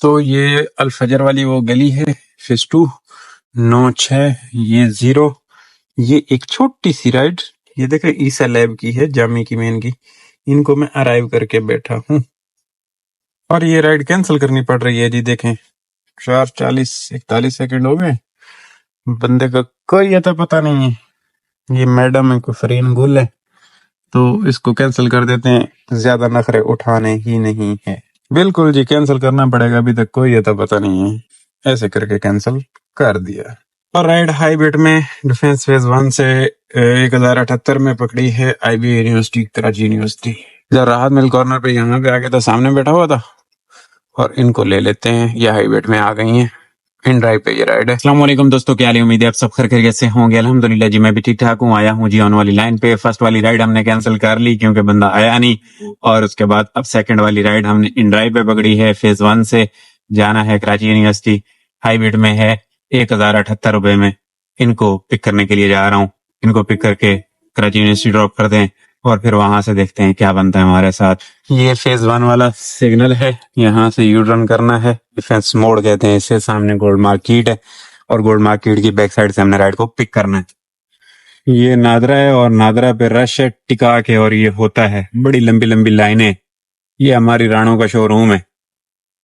तो ये अल-फजर वाली वो गली है, फेज़ 2, 9-6, ये 0, ये एक छोटी सी राइड, ये देखें ईसा लैब की है, जामी की मेन की, इनको मैं अराइव करके बैठा हूँ और ये राइड कैंसिल करनी पड़ रही है जी। देखें 4:40-41 सेकंड हो गए, बंदे का कोई अता पता नहीं है। ये मैडम है, कोई फरीन गुल है, तो इसको कैंसिल कर देते हैं, ज्यादा नखरे उठाने ही नहीं है। बिल्कुल जी, कैंसिल करना पड़ेगा, अभी तक कोई अता पता नहीं है। ऐसे करके कैंसिल कर दिया। और राइड हाईवेट में डिफेंस फेज 1 से 1078 में पकड़ी है, IB यूनिवर्सिटी, कराची यूनिवर्सिटी। इधर राहत मिल कॉर्नर पे यहाँ पे आके था, सामने बैठा हुआ था और इनको ले लेते हैं। ये हाईवेट में आ गई हैं, इन ड्राइव पे ये राइड है। अस्सलाम वालेकुम दोस्तों, क्या हाल है? उम्मीद है आप सब खैरियत से होंगे। अल्हम्दुलिल्लाह जी, मैं भी ठीक ठाक हूँ। आया हूँ जी ऑन वाली लाइन पे। फर्स्ट वाली राइड हमने कैंसिल कर ली क्योंकि बंदा आया नहीं, और उसके बाद अब सेकंड वाली राइड हमने इन ड्राइव पे पकड़ी है। फेज 1 से जाना है कराची यूनिवर्सिटी, हाईवेट में है, 1078 रुपए में। इनको पिक करने के लिए जा रहा हूँ, इनको पिक करके कराची यूनिवर्सिटी ड्रॉप कर दें और फिर वहां से देखते हैं क्या बनता है हमारे साथ। ये फेज 1 वाला सिग्नल है, यहाँ से यू टर्न करना है, डिफेंस मोड़ कहते हैं इसे। सामने गोल्ड मार्केट है और गोल्ड मार्केट की बैक साइड से हमने राइड को पिक करना है। ये नादरा है और नादरा पे रश है टिका के, और ये होता है बड़ी लंबी लंबी लाइनें। ये हमारी राणों का शोरूम है।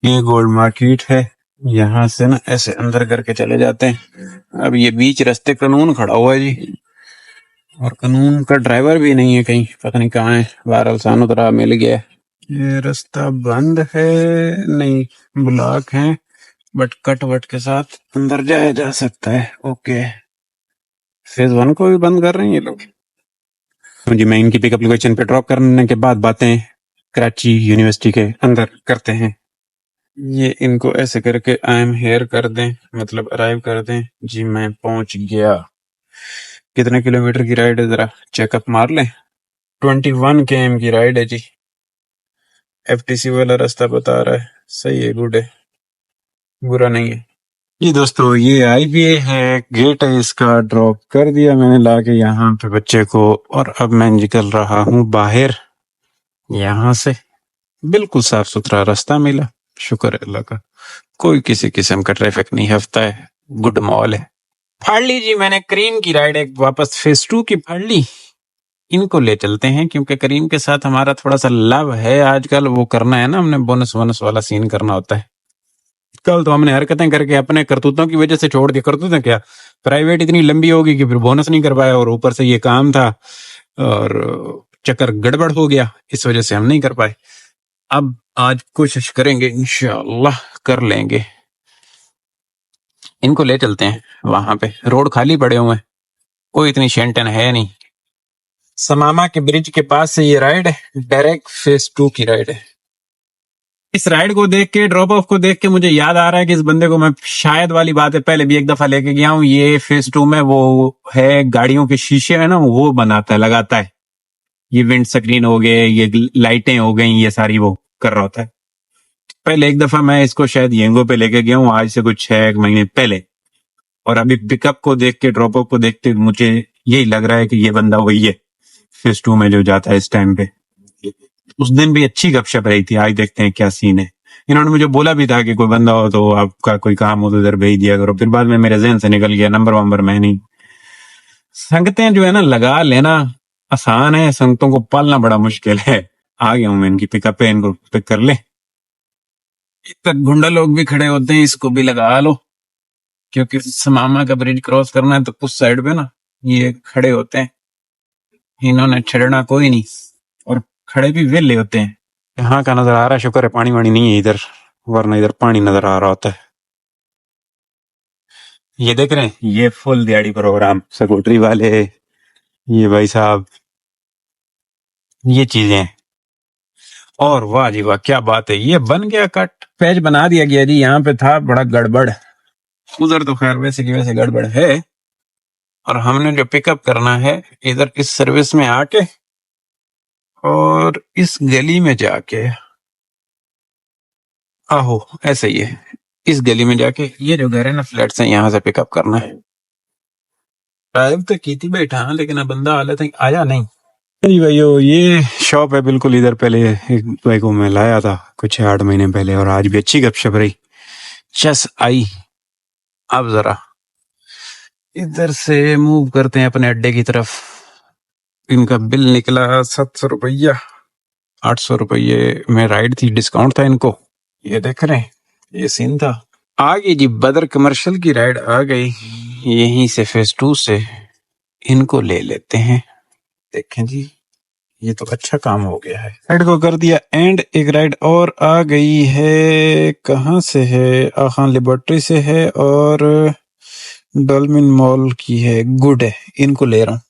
ये गोल्ड मार्केट है, यहाँ से ना ऐसे अंदर करके चले जाते हैं। अब ये बीच रास्ते कानून खड़ा हुआ है जी, और कानून का ड्राइवर भी नहीं है, कहीं पता नहीं कहाँ है। बहरहाल सानू तरह मिल गया। ये रास्ता बंद है, नहीं ब्लॉक है, बट कट वट के साथ अंदर जाया जा सकता है। ओके, फेज 1 को भी बंद कर रहे हैं ये लोग। तो जी मैं इनकी पिकअप लोकेशन पे ड्रॉप करने के बाद बातें कराची यूनिवर्सिटी के अंदर करते हैं। ये इनको ऐसे करके आई एम हेयर कर दें, मतलब अराइव कर दें जी। मैं पहुंच गया। कितने किलोमीटर की राइड है जरा चेकअप मार लें। 21 km की राइड है जी। FTC वाला रास्ता बता रहा है, सही है, गुड है, बुरा नहीं है। ये दोस्तों ये IBA है, गेट है इसका, ड्रॉप कर दिया मैंने लाके यहाँ पे बच्चे को, और अब मैं निकल रहा हूँ बाहर। यहाँ से बिल्कुल साफ सुथरा रास्ता मिला, शुक्र है अल्लाह का, कोई किसी किस्म का ट्रैफिक नहीं हफ्ता है, गुड मॉल है। फाड़ ली जी मैंने करीम की राइड, एक वापस फेज 2 की फाड़ ली। इनको ले चलते हैं क्योंकि करीम के साथ हमारा थोड़ा सा लव है आजकल। वो करना है ना, हमने बोनस वोनस वाला सीन करना होता है। कल तो हमने हरकतें करके अपने करतूतों की वजह से छोड़ दी। करतूतें क्या, प्राइवेट इतनी लंबी होगी कि फिर बोनस नहीं कर पाया, और ऊपर से ये काम था और चक्कर गड़बड़ हो गया, इस वजह से हम नहीं कर पाए। अब आज कोशिश करेंगे, इंशाअल्लाह कर लेंगे। इनको ले चलते हैं वहां पे, रोड खाली पड़े हुए हैं, कोई इतनी शेंटन है नहीं। समामा के ब्रिज के पास से ये राइड है, डायरेक्ट फेज 2 की राइड है। इस राइड को देख के, ड्रॉप ऑफ को देख के मुझे याद आ रहा है कि इस बंदे को मैं शायद वाली बात है पहले भी एक दफा लेके गया हूँ। ये फेज 2 में वो है, गाड़ियों के शीशे है ना, वो बनाता है, लगाता है। ये विंड स्क्रीन हो गए, ये लाइटें हो गई, ये सारी वो कर रहा होता है। पहले एक दफा मैं इसको शायद येंगो पे लेके गया हूँ, आज से कुछ 6 महीने पहले। और अभी पिकअप को देख के, ड्रॉप ऑफ को देखते मुझे यही लग रहा है कि ये बंदा वही है फेज 2 में जो जाता है इस टाइम पे। उस दिन भी अच्छी गपशप रही थी, आज देखते हैं क्या सीन है। इन्होंने मुझे बोला भी था कि कोई बंदा हो तो आपका कोई काम हो तो इधर भेज दिया करो, फिर बाद में मेरे जहन से निकल गया। नंबर वंबर मैं नहीं, संगतें जो है ना लगा लेना आसान है, संगतों को पालना बड़ा मुश्किल है। आ गया हूं मैं इनकी पिकअप पे, इनको पिक कर ले। तक गुंडा लोग भी खड़े होते हैं, इसको भी लगा लो, क्योंकि समामा का ब्रिज क्रॉस करना है तो उस साइड पे ना ये खड़े होते हैं। इन्होंने छेड़ना कोई नहीं, और खड़े भी वेले होते हैं। यहाँ का नजर आ रहा है, शुक्र है पानी वानी नहीं है इधर, वरना इधर पानी नजर आ रहा होता है। ये देख रहे हैं, ये फुल दिहाड़ी प्रोग्राम, स्कूटरी वाले, ये भाई साहब, ये चीजें हैं। और वाह जी वाह, क्या बात है, ये बन गया कट, पेज बना दिया गया जी। यहाँ पे था बड़ा गड़बड़, उधर तो खैर वैसे की वैसे गड़बड़ है। और हमने जो पिकअप करना है इधर इस सर्विस में आके और इस गली में जाके, आहो ऐसे ही है, इस गली में जाके ये जो घर है ना फ्लैट्स हैं, यहाँ से पिकअप करना है। ड्राइव तो की थी बैठा, लेकिन अब बंदा हालत है आया नहीं। जी भाइयों, ये शॉप है बिल्कुल इधर, पहले एक भाई को मैं लाया था कुछ 8 महीने पहले, और आज भी अच्छी गपशप रही। चस आई। अब जरा इधर से मूव करते हैं अपने अड्डे की तरफ। इनका बिल निकला 700 रुपया। 800 रुपये में राइड थी, डिस्काउंट था इनको। ये देख रहे हैं, ये सीन था। आ गई जी बदर कमर्शियल की राइड आ गई। यहीं से फेज 2 से इनको ले लेते हैं। देखें जी, ये तो अच्छा काम हो गया है। राइड को कर दिया एंड एक राइड और आ गई है। कहाँ से है? आखान लेबोरेटरी से है और डॉल्फिन मॉल की है। गुड है, इनको ले रहा हूँ।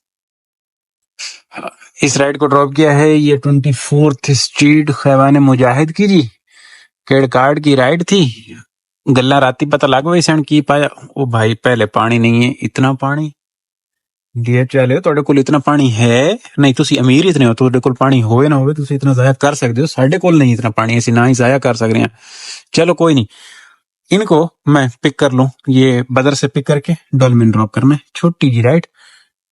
इस राइड को ड्रॉप किया है। ये 24th स्ट्रीट खैवान मुजाहिद की जी क्रेडिट कार्ड की राइड थी। गल्ला राती पता लग गई सन की पाया। ओ भाई पहले पानी नहीं है, इतना पानी DHL ਤੁਹਾਡੇ ਕੋਲ इतना पानी है नहीं, ਤੁਸੀਂ ਅਮੀਰ ਇਤਨੇ ਹੋ, ਤੁਹਾਡੇ ਕੋਲ ਪਾਣੀ ਹੋਵੇ ਨਾ ਹੋਵੇ ਤੁਸੀਂ इतना ਜ਼ਾਇਆ कर सकते हो। ਸਾਡੇ ਕੋਲ नहीं इतना पानी, ਅਸੀਂ ना ही ਜ਼ਾਇਆ कर सक रहे हैं। चलो कोई नहीं, इनको मैं पिक कर लूं। ये बदर से पिक करके डॉल्फिन ड्रॉप करना है। छोटी जी राइड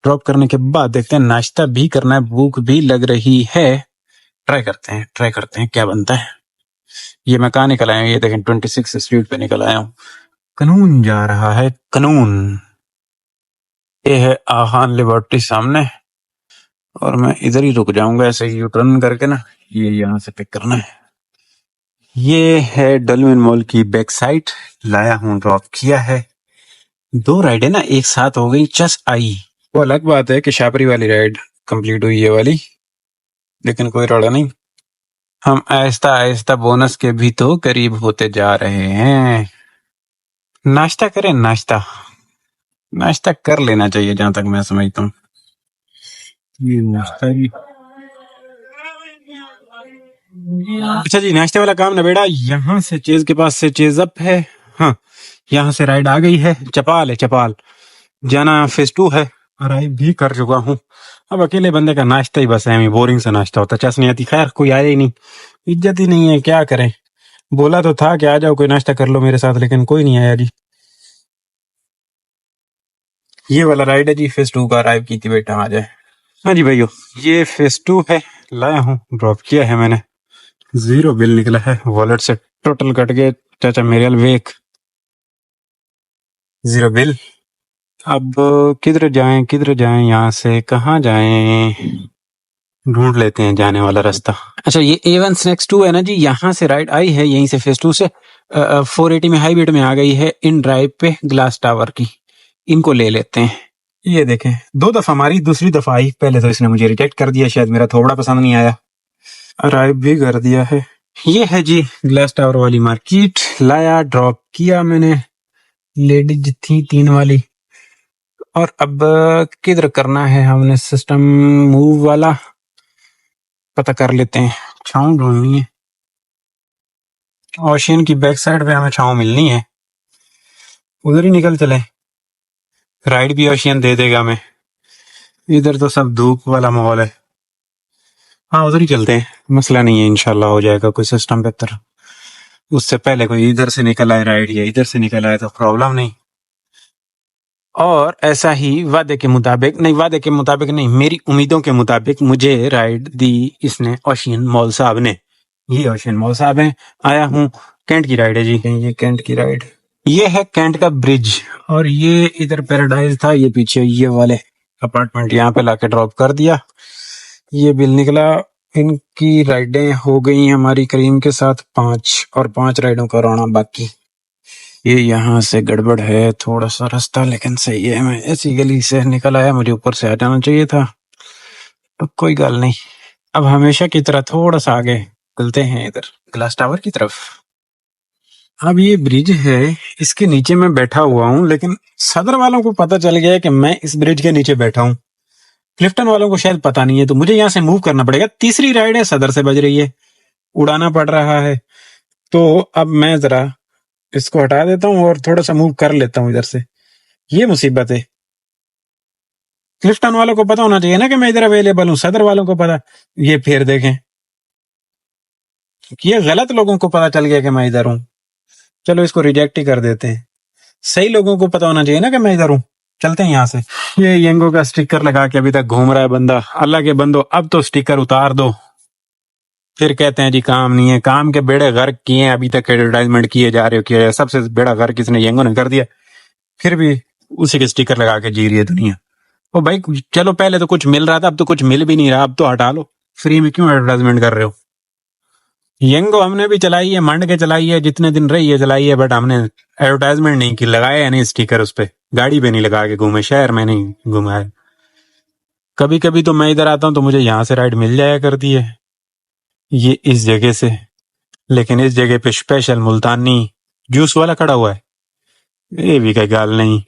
ड्रॉप करने के बाद देखते हैं, नाश्ता भी करना है, भूख भी लग रही है। ट्राई करते हैं क्या बनता है। ये मैं कहाँ निकल आया हूँ? ये देखें 26 स्ट्रीट पे निकल आया हूँ। कानून जा रहा है, कानून। ये है आहान लेबोरेटरी सामने और मैं इधर ही रुक जाऊंगा ऐसे यू टर्न करके ना। ये यहाँ से पिक करना है। ये है डॉल्फिन मॉल की बैक साइड, लाया हूँ, ड्रॉप किया है। 2 राइडें ना एक साथ हो गई, चस आई। वो अलग बात है कि शापरी वाली राइड कंप्लीट हुई ये वाली, लेकिन कोई रौला नहीं। हम आहिस्ता आहिस्ता बोनस के भी तो करीब होते जा रहे हैं। नाश्ता करें, नाश्ता कर लेना चाहिए जहां तक मैं समझता हूँ। ये नाश्ता ही। अच्छा जी, नाश्ते वाला काम नबेड़ा। यहाँ से चेज के पास से चेज अप है। हाँ, यहाँ से राइड आ गई है। चपाल है, चपाल जाना फेज 2 है। अराइव भी कर चुका हूँ। अब अकेले बंदे का नाश्ता ही बस है, बोरिंग सा नाश्ता होता, चस नहीं आती। खैर कोई आया ही नहीं, इज्जत ही नहीं है, क्या करें। बोला तो था कि आ जाओ कोई नाश्ता कर लो मेरे साथ, लेकिन कोई नहीं आया जी। ये वाला राइड है जी, फेज 2 का। अराइव की थी बेटा, आ जाए। हाँ जी भाइयों, ये फेज 2 है, लाया हूँ, ड्रॉप किया है मैंने। 0 बिल निकला है, वॉलेट से टोटल कट गए चाचा मेरे वेक 0 बिल। अब किधर जाएं, यहाँ से कहाँ जाएं? ढूंढ लेते हैं जाने वाला रास्ता। अच्छा, ये A1 स्नैक्स 2 है ना जी, यहाँ से राइड आई है, यहीं से फेज 2 से 480 में हाई बीट में आ गई है, इन ड्राइव पे ग्लास टावर की। इनको ले लेते हैं। ये देखें, 2 दफा मारी, दूसरी दफा आई। पहले तो इसने मुझे रिजेक्ट कर दिया, शायद मेरा थोड़ा पसंद नहीं आया। अराइव भी कर दिया है। ये है जी ग्लास टावर वाली मार्केट, लाया, ड्रॉप किया मैंने। लेडीज थी 3 वाली। और अब किधर करना है हमने सिस्टम मूव वाला, पता कर लेते हैं। छाँव ढूंढनी है, ओशियन की बैक साइड पे हमें छाँव मिलनी है। उधर ही निकल चले, राइड भी ओशियन दे देगा हमें। इधर तो सब धूप वाला माहौल है। हाँ उधर ही चलते हैं, मसला नहीं है, इंशाल्लाह हो जाएगा कोई सिस्टम बेहतर। उससे पहले कोई इधर से निकल आए राइड या इधर से निकल आए तो प्रॉब्लम नहीं। और ऐसा ही वादे के मुताबिक नहीं, मेरी उम्मीदों के मुताबिक मुझे राइड दी इसने ओशियन मॉल साहब ने। ये ओशियन मॉल साहब हैं। आया हूँ, कैंट की राइड है जी, ये कैंट की राइड। ये है कैंट का ब्रिज और ये इधर पैराडाइज था, ये पीछे ये वाले अपार्टमेंट, यहाँ पे लाके ड्रॉप कर दिया। ये बिल निकला। इनकी राइडें हो गई हमारी करीम के साथ 5 और 5 राइडों का रोना बाकी। ये यहाँ से गड़बड़ है थोड़ा सा रास्ता, लेकिन सही है। मैं ऐसी गली से निकल आया, मुझे ऊपर से आ जाना चाहिए था, तो कोई गल नहीं। अब हमेशा की तरह थोड़ा सा आगे चलते हैं इधर ग्लास टावर की तरफ। अब ये ब्रिज है, इसके नीचे मैं बैठा हुआ हूँ, लेकिन सदर वालों को पता चल गया है कि मैं इस ब्रिज के नीचे बैठा हूँ। क्लिफ्टन वालों को शायद पता नहीं है, तो मुझे यहाँ से मूव करना पड़ेगा। तीसरी राइड है, सदर से बज रही है, उड़ाना पड़ रहा है। तो अब मैं जरा इसको हटा देता हूँ और थोड़ा सा मूव कर लेता हूँ इधर से। ये मुसीबत है। क्लिफ्टन वालों को पता होना चाहिए ना कि मैं इधर अवेलेबल हूँ, सदर वालों को पता। ये फिर देखें, ये गलत लोगों को पता चल गया कि मैं इधर हूँ। चलो इसको रिजेक्ट ही कर देते हैं। सही लोगों को पता होना चाहिए ना कि मैं इधर हूँ। चलते हैं यहाँ से। ये यंगो का स्टिकर लगा के अभी तक घूम रहा है बंदा। अल्लाह के बंदो, अब तो स्टिकर उतार दो। फिर कहते हैं जी काम नहीं है, काम के बेड़े गर्क किए हैं, अभी तक एडवर्टाइजमेंट किए जा रहे हो, किया सबसे बेड़ा गर्क किसने, यंगो ने कर दिया, फिर भी उसी के स्टिकर लगा के जी रही है दुनिया। ओ भाई चलो पहले तो कुछ मिल रहा था, अब तो कुछ मिल भी नहीं रहा, अब तो हटा लो, फ्री में क्यों एडवर्टाइजमेंट कर रहे हो। यंगो हमने भी चलाई है, मंड के चलाई है, जितने दिन रही है चलाई है, बट हमने एडवर्टाइजमेंट नहीं की, लगाया नहीं स्टिकर उस पे, गाड़ी पे नहीं लगा के घूमे, शहर में नहीं घुमाए। कभी कभी तो मैं इधर आता हूँ तो मुझे यहाँ से राइड मिल जाया करती है, ये इस जगह से, लेकिन इस जगह पे स्पेशल मुल्तानी जूस वाला खड़ा हुआ है, ये भी कोई गाल नहीं,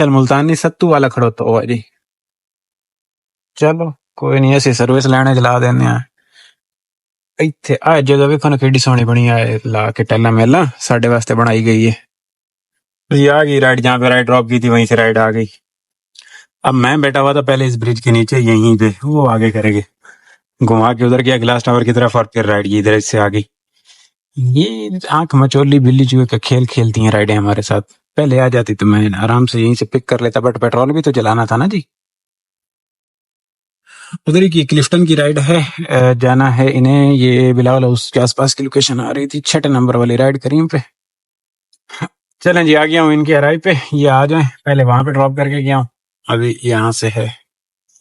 चल मुल्तानी सत्तू वाला खड़ा होता हुआ जी। चलो कोई नहीं, ऐसी सर्विस लैने चला देने हैं। ਇੱਥੇ ਆ ਜਗ੍ਹਾ ਵੇਖੋ ਨਾ ਕਿੱਡੀ ਸੋਹਣੀ ਬਣੀ ਆ, ला के टैला मेला साढ़े वास्ते बनाई गई है। ये आ गई राइड, जहाँ पे राइड ड्रॉप की थी वहीं से राइड आ गई। अब मैं बैठा हुआ था पहले इस ब्रिज के नीचे, यहीं पे वो आगे करेंगे, घुमा के उधर गया ग्लास टावर की तरफ, और फिर राइड की इधर से आ गई। ये आंख मचोली बिल्ली चूहे का खेल खेलती हैं राइडें हमारे साथ। पहले आ जाती तो मैं आराम से यहीं से पिक कर लेता, बट पेट्रोल भी तो चलाना था ना जी। उधर ही की क्लिफ्टन की राइड है, जाना है इन्हें, ये बिलावल उसके आसपास की लोकेशन आ रही थी, 6 नंबर वाली राइड करीम पे। चलें जी, आ गया हूँ इनकी अराइव पे, ये आ जाएं, पहले वहां पे ड्रॉप करके गया हूँ, अभी यहाँ से है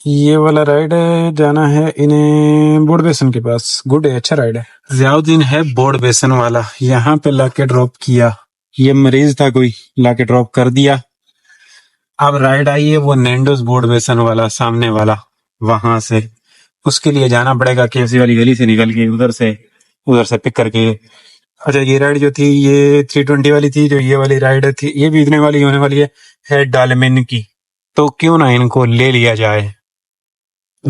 ये वाला राइड है, जाना है इन्हें बोर्ड बेसन के पास। गुड है, अच्छा राइड है। जियाउद्दीन है बोर्ड बेसन वाला, यहाँ पे लाके ड्रॉप किया, ये मरीज था कोई, लाके ड्रॉप कर दिया। अब राइड आई है वो नैंडोस बोर्ड बेसन वाला, सामने वाला, वहां से उसके लिए जाना पड़ेगा केएफसी वाली गली से निकल के, उधर से पिक करके। अच्छा ये राइड जो थी ये 320 वाली थी, जो ये वाली राइड थी ये भी इतने वाली होने वाली है डालमिन की, तो क्यों ना इनको ले लिया जाए।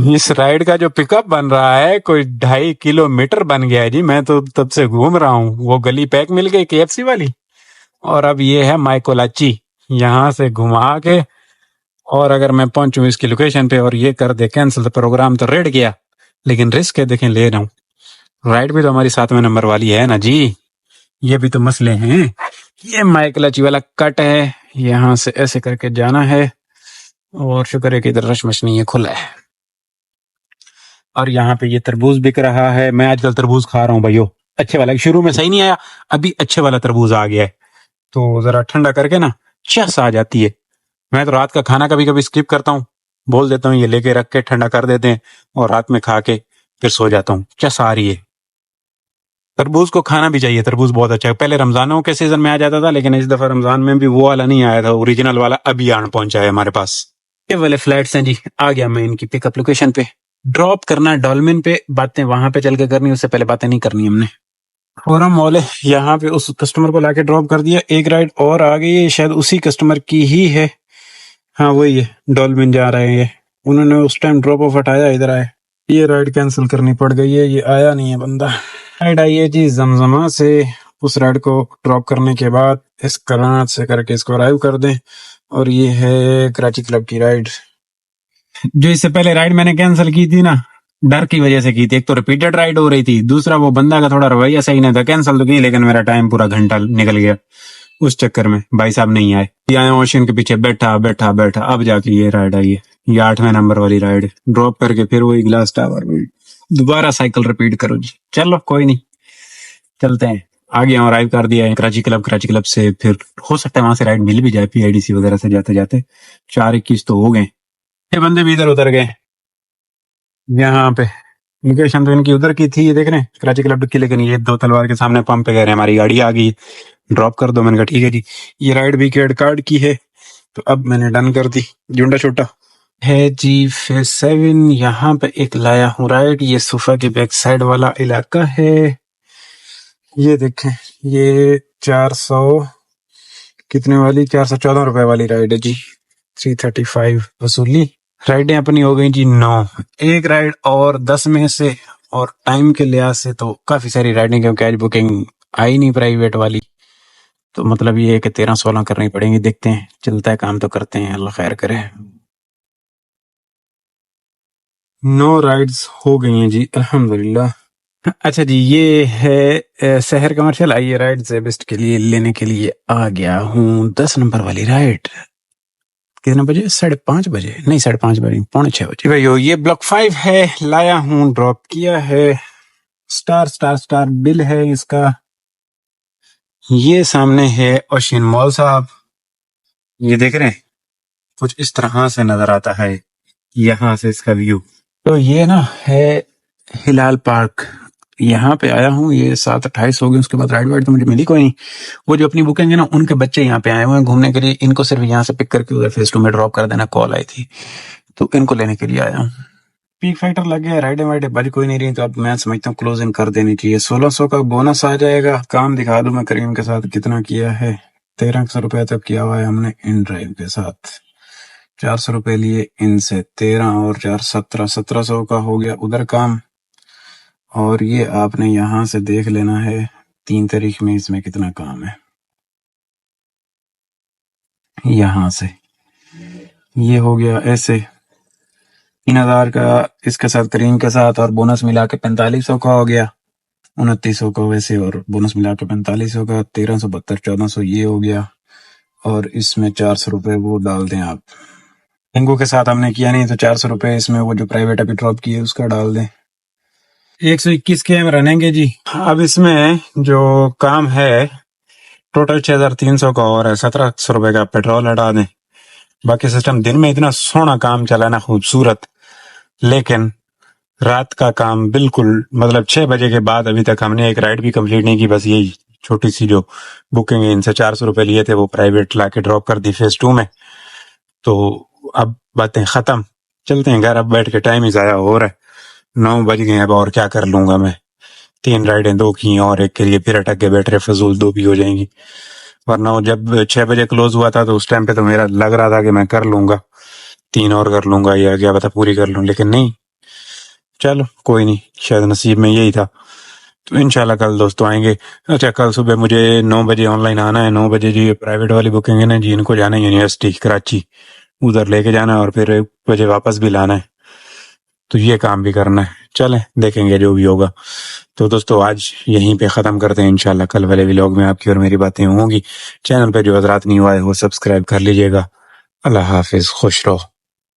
इस राइड का जो पिकअप बन रहा है कोई 2.5 किलोमीटर बन गया है जी, मैं तो तब से घूम रहा हूँ। वो गली पैक मिल गई केएफसी वाली, और अब ये है माइकोलाची, यहाँ से घुमा के, और अगर मैं पहुंचूं इसकी लोकेशन पे और ये कर दे कैंसिल, तो प्रोग्राम तो रेड गया, लेकिन रिस्क है, देखें ले रहा हूँ। राइड भी तो हमारी 7वें नंबर वाली है ना जी, ये भी तो मसले हैं। ये माइकोलाची वाला कट है, यहाँ से ऐसे करके जाना है, और शुक्र है कि इधर रश नहीं है, खुला है। और यहाँ पे ये तरबूज बिक रहा है, मैं आजकल तरबूज खा रहा हूँ भाइयों, अच्छे वाला, शुरू में सही नहीं आया, अभी अच्छे वाला तरबूज आ गया है, तो जरा ठंडा करके ना चस आ जाती है। मैं तो रात का खाना कभी कभी स्किप करता हूँ, बोल देता हूँ ये लेके रख के ठंडा कर देते हैं, और रात में खा के फिर सो जाता हूँ, चस आ रही है। तरबूज को खाना भी चाहिए, तरबूज बहुत अच्छा है। पहले रमजानों के सीजन में आ जाता था, लेकिन इस दफा रमजान में भी वो वाला नहीं आया था, ओरिजिनल वाला अभी आन पहुंचा है हमारे पास। ये वाले फ्लैट्स हैं जी, आ गया मैं इनकी पिकअप लोकेशन पे। ड्रॉप करना डॉल्मिन पे, बातें वहां पे चल के करनी, उससे पहले बातें नहीं करनी हमने। फोरम मॉल है, यहाँ पे उस कस्टमर को लाके ड्रॉप कर दिया। एक राइड और आ गई है, शायद उसी कस्टमर की ही है, हाँ वही है, डॉल्मिन जा रहे हैं। उन्होंने उस टाइम ड्रॉप ऑफ हटाया, इधर आए, ये राइड कैंसिल करनी पड़ गई है, ये आया नहीं है बंदा। राइड आई है जी जमजमा से, उस राइड को ड्रॉप करने के बाद इस कराच से करके इसको अराइव कर दें, और ये है कराची क्लब की राइड। जो इससे पहले राइड मैंने कैंसिल की थी ना, डर की वजह से की थी, एक तो रिपीटेड राइड हो रही थी, दूसरा वो बंदा का थोड़ा रवैया सही नहीं था, कैंसिल तो की लेकिन मेरा टाइम पूरा घंटा निकल गया उस चक्कर में, भाई साहब नहीं आए। आया ओशन के पीछे बैठा बैठा बैठा, अब जाके ये राइड आई है, ये 8वें नंबर वाली राइड, ड्रॉप करके फिर वही ग्लास टावर, दोबारा साइकिल रिपीट करो जी। चलो कोई नहीं, चलते हैं आगे। अराइव कर दिया है कराची क्लब, कराची क्लब से फिर हो सकता है वहां से राइड मिल भी जाए, पीआईडीसी वगैरह से जाते जाते। 4:21 तो हो गए, ये बंदे भी इधर उतर गए। यहाँ पे लोकेशन तो इनकी उधर की थी, ये देख रहे हैं कराची क्लब की, लेकिन ये 2 तलवार के सामने पंप पे कह रहे हैं हमारी गाड़ी आ गई, ड्रॉप कर दो। मैंने कहा ठीक है जी। ये राइड भी क्रेडिट कार्ड की है, तो अब मैंने डन कर दी। जुंडा छोटा है जी फेज 7, यहाँ पे एक लाया हूँ राइड, ये सोफा के बैक साइड वाला इलाका है। ये देखें, ये 400 कितने वाली, 414 रुपए वाली राइड है जी, 335 वसूली। राइडें अपनी हो गई जी 9, एक राइड और 10 में से, और टाइम के लिहाज से तो काफी सारी राइडें, क्योंकि आज बुकिंग आई नहीं प्राइवेट वाली, तो मतलब ये है कि 13-16 करनी पड़ेंगी। देखते हैं, चलता है काम तो करते हैं, अल्लाह खैर करे। 9 राइड्स हो गई हैं जी अल्हम्दुलिल्लाह। अच्छा जी, ये है शहर कमर्शियल, आइए राइड से बेस्ट के लिए लेने के लिए आ गया हूँ 10 नंबर वाली राइड। कितने बजे? 5:30 बजे, नहीं 5:30 बजे, 5:45 बजे। भाइयों ये ब्लॉक 5 है, लाया हूँ, ड्रॉप किया है, स्टार स्टार स्टार बिल है इसका। ये सामने है ओशियन मॉल साहब, ये देख रहे हैं, कुछ इस तरह से नजर आता है यहाँ से इसका व्यू। तो ये ना है हिलाल पार्क, यहाँ पे आया हूँ, ये 7:28 हो गए। उसके बाद राइड वाइड तो मुझे मिली कोई नहीं। वो जो अपनी बुकिंग है ना, उनके बच्चे यहाँ पे आए हुए हैं घूमने के लिए, इनको सिर्फ यहाँ से पिक करके उधर फेज 2 में ड्रॉप कर देना, कॉल आई थी तो इनको लेने के लिए आया हूँ। पीक फैक्टर लग गया, राइडे वाइडे बज कोई नहीं रही, तो अब मैं समझता हूँ क्लोजिंग कर देनी चाहिए। 1600 का बोनस आ जाएगा। काम दिखा दूं मैं करीम के साथ कितना किया है। 1300 रुपए तक किया हुआ है हमने इन ड्राइव के साथ, 400 रुपए लिए इनसे, 13 और 4 1700 का हो गया उधर काम। और ये आपने यहाँ से देख लेना है 3 तारीख में इसमें कितना काम है। यहाँ से ये हो गया ऐसे 3000 का इसके साथ करीम के साथ, और बोनस मिला के 4500 का हो गया, 2900 का वैसे, और बोनस मिला के 4500 का, 1372 1400 ये हो गया। और इसमें 400 रुपए वो डाल दें आप। टेंगो के साथ हमने किया नहीं तो 400 रुपए इसमें वो जो प्राइवेट अभी ड्रॉप किए उसका डाल दें। 121 के हम रहेंगे जी। अब इसमें जो काम है टोटल 6300 का और है, 1700 रुपए का पेट्रोल हटा दें। बाकी सिस्टम दिन में इतना सोना काम चला ना, खूबसूरत, लेकिन रात का काम बिल्कुल, मतलब 6 बजे के बाद अभी तक हमने एक राइड भी कंप्लीट नहीं की। बस यही छोटी सी जो बुकिंग है, इनसे 400 रुपए लिए थे, वो प्राइवेट लाके ड्रॉप कर दी फेज 2 में। तो अब बातें खत्म, चलते हैं घर। अब बैठ के टाइम ही जाया हो रहा है, 9 बज गए। अब और क्या कर लूंगा मैं, 3 राइडें 2 की और एक के लिए फिर अटक के बैठ रहे, फजूल 2 भी हो जाएंगी। वरना जब 6 बजे क्लोज हुआ था तो उस टाइम पे तो मेरा लग रहा था कि मैं कर लूंगा, 3 और कर लूंगा या क्या पता पूरी कर लूं, लेकिन नहीं, चलो कोई नहीं, शायद नसीब में यही था। तो इंशाल्लाह कल दोस्तों आएंगे। अच्छा, कल सुबह मुझे 9 बजे ऑनलाइन आना है। 9 बजे जी प्राइवेट वाली बुकिंग है ना जी, इनको जाना है यूनिवर्सिटी कराची, उधर लेके जाना है और फिर 1 बजे वापस भी लाना है, तो ये काम भी करना है। चलें देखेंगे जो भी होगा। तो दोस्तों आज यहीं पे ख़त्म करते हैं, इंशाल्लाह कल वाले व्लॉग में आपकी और मेरी बातें होंगी। चैनल पे जो हजरात नहीं हुआ है वो सब्सक्राइब कर लीजिएगा। अल्लाह हाफिज़, खुश रहो।